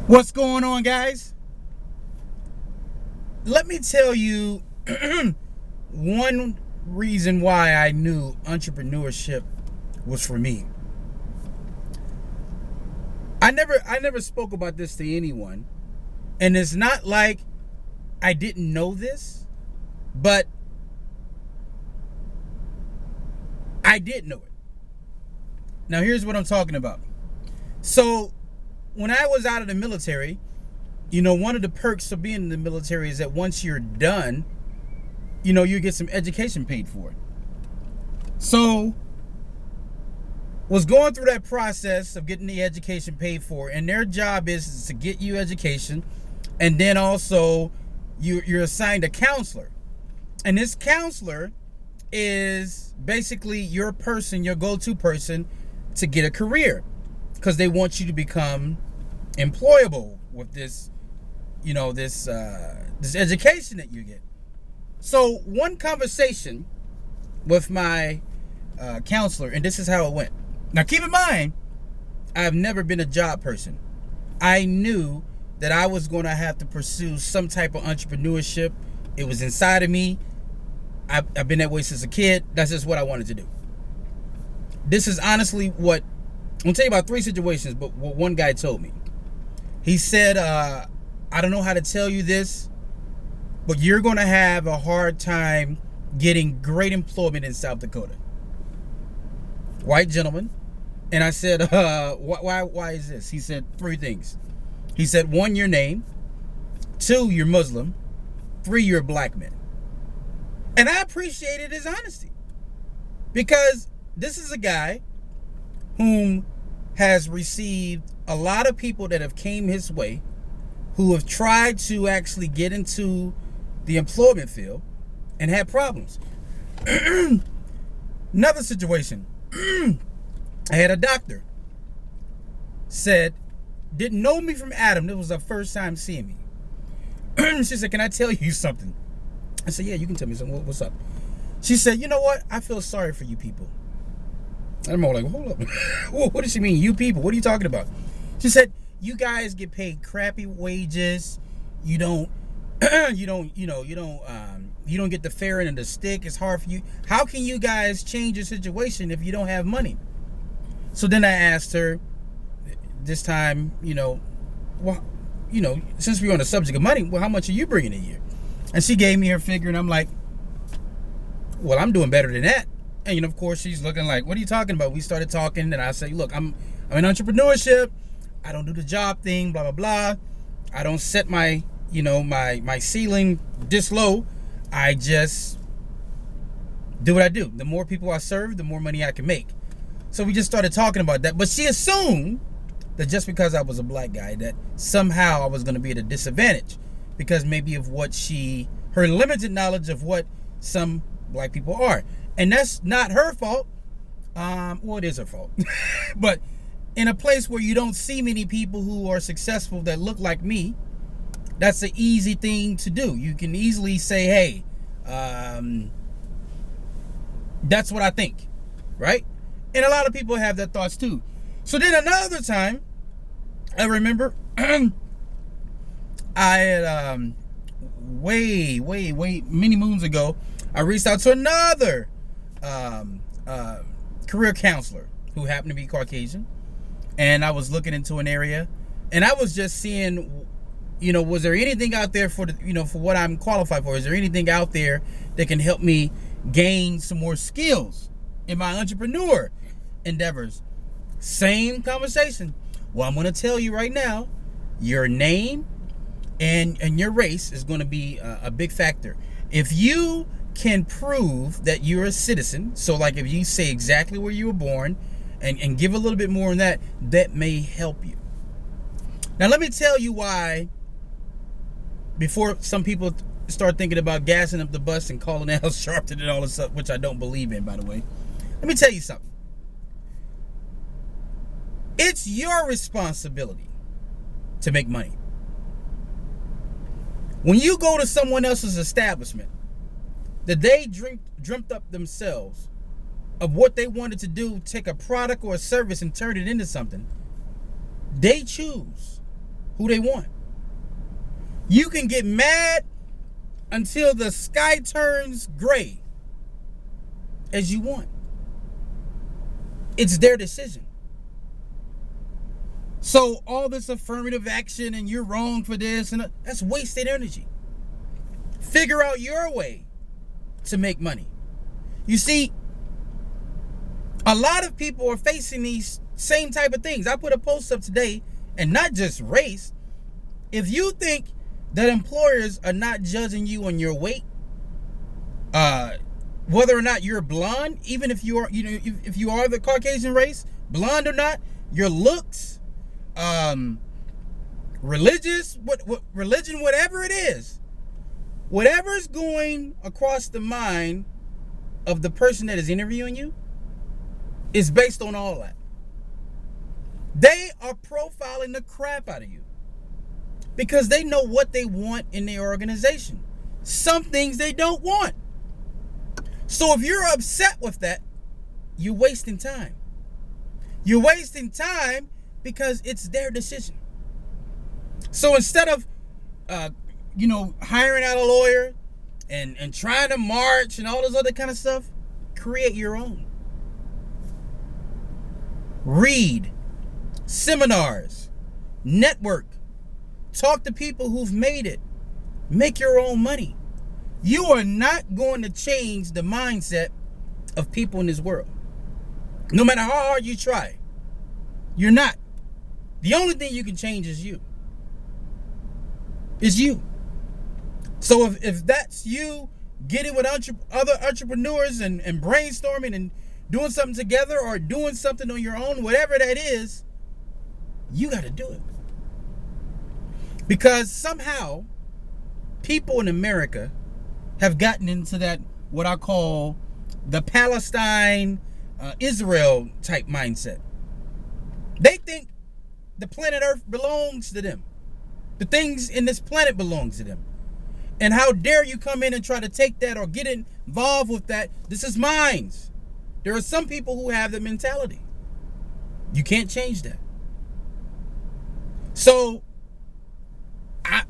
What's going on, guys? Let me tell you one reason why I knew entrepreneurship was for me. I never spoke about this to anyone, and it's not like I didn't know this, but I did know it. Now here's what I'm talking about. So when I was out of the military, one of the perks of being in the military is that once you're done, you get some education paid for. So was going through that process of getting the education paid for, and their job is to get you education, and then also you're assigned a counselor. And this counselor is basically your person, your go-to person to get a career, because they want you to become employable with this this education that you get. So one conversation with my counselor, and this is how it went. Now keep in mind, I've never been a job person. I knew that I was going to have to pursue some type of entrepreneurship. It was inside of me. I've been that way since a kid. That's just what I wanted to do. This is honestly what I'm going to tell you about. Three situations, but what one guy told me. He said, I don't know how to tell you this, but you're going to have a hard time getting great employment in South Dakota. White gentleman. And I said, why is this? He said three things. He said, one, your name. Two, you're Muslim. Three, you're a black man. And I appreciated his honesty, because this is a guy whom has received a lot of people that have came his way who have tried to actually get into the employment field and had problems. Another situation. I had a doctor said, didn't know me from Adam. This was her first time seeing me. She said, can I tell you something? I said, yeah, you can tell me something. What's up? She said, you know what? I feel sorry for you people. And I'm all like, hold up. What does she mean, you people? What are you talking about? She said, you guys get paid crappy wages. You don't you don't get the fair end of the stick. It's hard for you. How can you guys change your situation if you don't have money? So then I asked her this time, since we're on the subject of money, well, how much are you bringing a year? And she gave me her figure, and I'm like, well, I'm doing better than that. And of course, she's looking like, what are you talking about? We started talking, and I said, look, I'm in entrepreneurship. I don't do the job thing, blah, blah, blah. I don't set my ceiling this low. I just do what I do. The more people I serve, the more money I can make. So we just started talking about that. But she assumed that just because I was a black guy, that somehow I was going to be at a disadvantage, because maybe of her limited knowledge of what some black people are. And that's not her fault. Well, it is her fault. But in a place where you don't see many people who are successful that look like me, that's an easy thing to do. You can easily say, hey, that's what I think, right? And a lot of people have that thoughts too. So then another time, I remember I had way many moons ago, I reached out to another career counselor who happened to be Caucasian, and I was looking into an area, and I was just seeing, was there anything out there for for what I'm qualified for? Is there anything out there that can help me gain some more skills in my entrepreneur endeavors? Same conversation. Well, I'm going to tell you right now, your name and your race is going to be a big factor. If you can prove that you're a citizen, so like if you say exactly where you were born and give a little bit more on that may help you. Now let me tell you why, before some people start thinking about gassing up the bus and calling Al Sharpton and all this stuff, which I don't believe in, by the way. Let me tell you something. It's your responsibility to make money. When you go to someone else's establishment that they dreamt up themselves of what they wanted to do, take a product or a service and turn it into something, they choose. who they want. You can get mad until the sky turns gray as you want. It's their decision. So all this affirmative action and you're wrong for this, and that's wasted energy. Figure out your way to make money. You see, a lot of people are facing these same type of things. I put a post up today, and not just race. If you think that employers are not judging you on your weight, whether or not you're blonde, even if you are, if you are the Caucasian race, blonde or not, your looks, religious, what religion, whatever it is, whatever is going across the mind of the person that is interviewing you is based on all that. They are profiling the crap out of you because they know what they want in their organization. Some things they don't want. So if you're upset with that, you're wasting time. You're wasting time because it's their decision. So instead of, hiring out a lawyer and trying to march and all this other kind of stuff, create your own. Read seminars, network, talk to people who've made it, make your own money. You are not going to change the mindset of people in this world. No matter how hard you try, you're not. The only thing you can change is you. Is you. So if that's you getting with other entrepreneurs and brainstorming and doing something together or doing something on your own, whatever that is, you got to do it. Because somehow people in America have gotten into that, what I call the Palestine, Israel type mindset. They think the planet Earth belongs to them. The things in this planet belongs to them. And how dare you come in and try to take that or get involved with that? This is mine. There are some people who have the mentality. You can't change that. So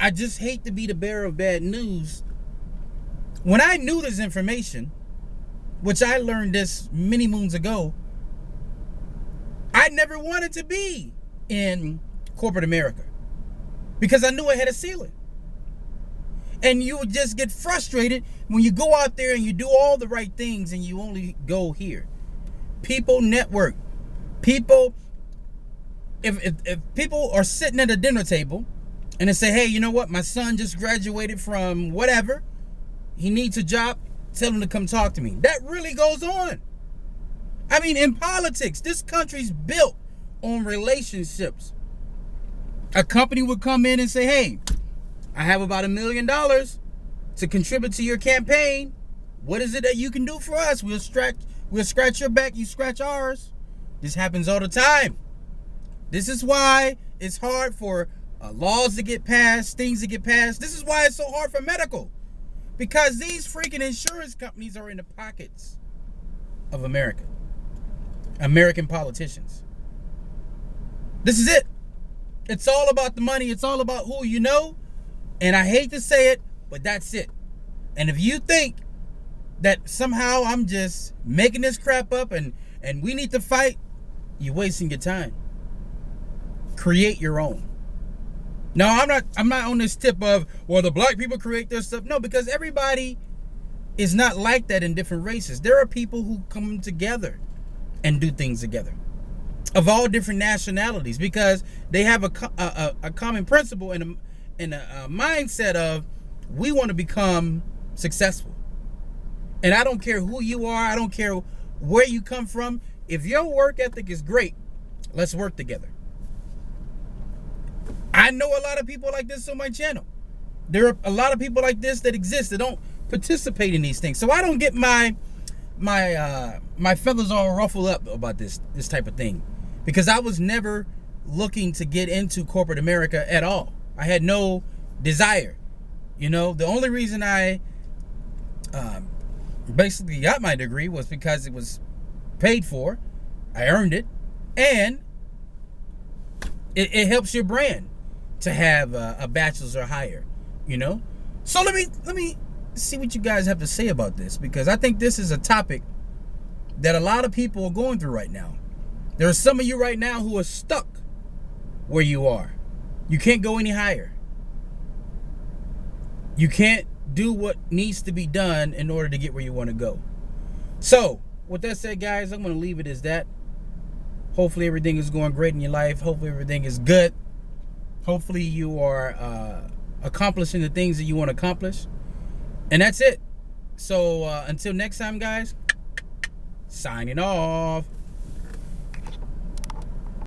I just hate to be the bearer of bad news. When I knew this information, which I learned this many moons ago, I never wanted to be in corporate America because I knew I had a ceiling. And you would just get frustrated when you go out there and you do all the right things and you only go here. People network. People, if people are sitting at a dinner table and they say, hey, you know what? My son just graduated from whatever. He needs a job. Tell him to come talk to me. That really goes on. I mean, in politics, this country's built on relationships. A company would come in and say, hey, I have about $1 million to contribute to your campaign. What is it that you can do for us? We'll scratch your back, you scratch ours. This happens all the time. This is why it's hard for laws to get passed, things to get passed. This is why it's so hard for medical. Because these freaking insurance companies are in the pockets of America. American politicians. This is it. It's all about the money. It's all about who you know. And I hate to say it, but that's it. And if you think that somehow I'm just making this crap up and we need to fight, you're wasting your time. Create your own. No, I'm not on this tip of, well, the black people create their stuff. No, because everybody is not like that in different races. There are people who come together and do things together of all different nationalities because they have a common principle and a mindset of we want to become successful. And I don't care who you are. I don't care where you come from. If your work ethic is great, let's work together. I know a lot of people like this on my channel. There are a lot of people like this that exist that don't participate in these things. So I don't get my feathers all ruffled up about this type of thing because I was never looking to get into corporate America at all. I had no desire. You know, the only reason I basically got my degree was because it was paid for. I earned it. And it helps your brand. to have a bachelor's or higher, you know? So let me see what you guys have to say about this, because I think this is a topic that a lot of people are going through right now. There are some of you right now who are stuck where you are. You can't go any higher. You can't do what needs to be done in order to get where you want to go. So, with that said, guys, I'm going to leave it as that. Hopefully everything is going great in your life. Hopefully everything is good. Hopefully you are accomplishing the things that you want to accomplish. And that's it. So, until next time, guys, signing off.